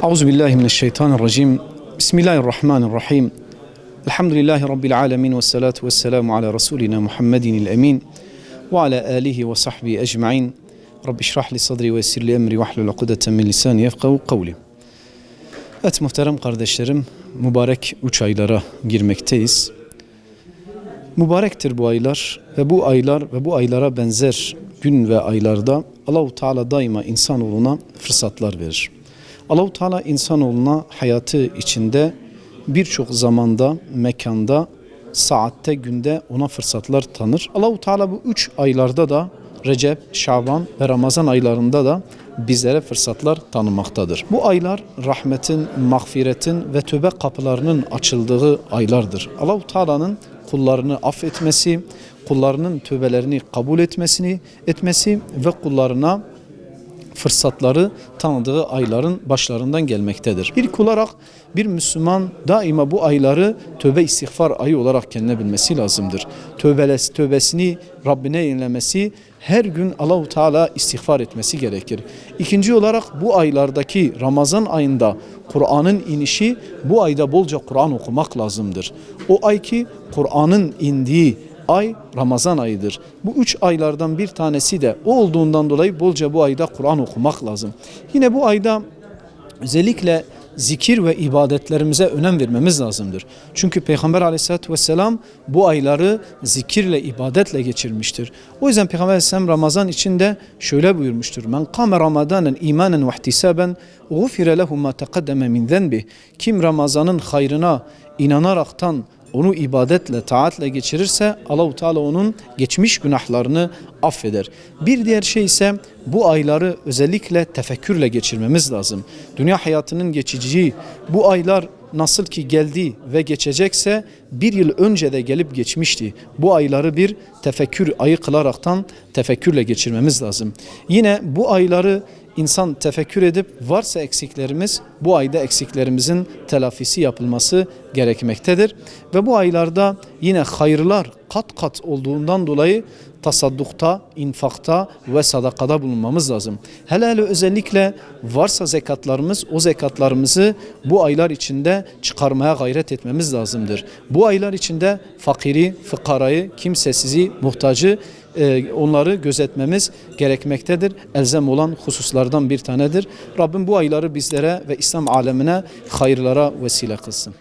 Euzubillahimineşşeytanirracim. Bismillahirrahmanirrahim. Elhamdülillahi Rabbil alemin ve salatu ve selamu ala Resulina Muhammedinil emin ve ala alihi ve sahbihi ecma'in. Rabbi şrahli sadri ve yessirli emri ve ahlul ukdeten min lisani yefkahu kavli. Evet muhterem kardeşlerim, mübarek 3 aylara girmekteyiz. Mübarektir bu aylar ve bu aylar ve bu aylara benzer gün ve aylarda Allahu Teala daima insanoğluna fırsatlar verir. Allahu Teala insanoğluna hayatı içinde birçok zamanda, mekanda, saatte, günde ona fırsatlar tanır. Allahu Teala bu 3 aylarda da Recep, Şaban ve Ramazan aylarında da bizlere fırsatlar tanımaktadır. Bu aylar rahmetin, mağfiretin ve tövbe kapılarının açıldığı aylardır. Allahu Teala'nın kullarını affetmesi, kullarının tövbelerini kabul etmesi ve kullarına fırsatları tanıdığı ayların başlarından gelmektedir. İlk olarak bir Müslüman daima bu ayları tövbe istiğfar ayı olarak kendine bilmesi lazımdır. Tövbesini Rabbine yenilemesi, her gün Allahu Teala istiğfar etmesi gerekir. İkinci olarak bu aylardaki Ramazan ayında Kur'an'ın inişi, bu ayda bolca Kur'an okumak lazımdır. O ay ki Kur'an'ın indiği ay Ramazan ayıdır. Bu 3 aylardan bir tanesi de o olduğundan dolayı bolca bu ayda Kur'an okumak lazım. Yine bu ayda özellikle zikir ve ibadetlerimize önem vermemiz lazımdır. Çünkü Peygamber Aleyhisselatü Vesselam bu ayları zikirle, ibadetle geçirmiştir. O yüzden Peygamber Aleyhisselam Ramazan içinde şöyle buyurmuştur. Men kâme ramadanen imanen ve ihtisaben gufire lehu ma teqaddeme min zenbih. Kim Ramazan'ın hayrına inanaraktan onu ibadetle, taatle geçirirse Allahu Teala onun geçmiş günahlarını affeder. Bir diğer şey ise bu ayları özellikle tefekkürle geçirmemiz lazım. Dünya hayatının geçici, bu aylar nasıl ki geldi ve geçecekse bir yıl önce de gelip geçmişti. Bu ayları bir tefekkür ayı kılaraktan tefekkürle geçirmemiz lazım. Yine bu ayları İnsan tefekkür edip varsa eksiklerimiz, bu ayda eksiklerimizin telafisi yapılması gerekmektedir. Ve bu aylarda yine hayırlar kat kat olduğundan dolayı tasaddukta, infakta ve sadakada bulunmamız lazım. Hele özellikle varsa zekatlarımız, o zekatlarımızı bu aylar içinde çıkarmaya gayret etmemiz lazımdır. Bu aylar içinde fakiri, fıkarayı, kimsesizi, muhtacı onları gözetmemiz gerekmektedir. Elzem olan hususlardan bir tanedir. Rabbim bu ayları bizlere ve İslam alemine hayırlara vesile kılsın.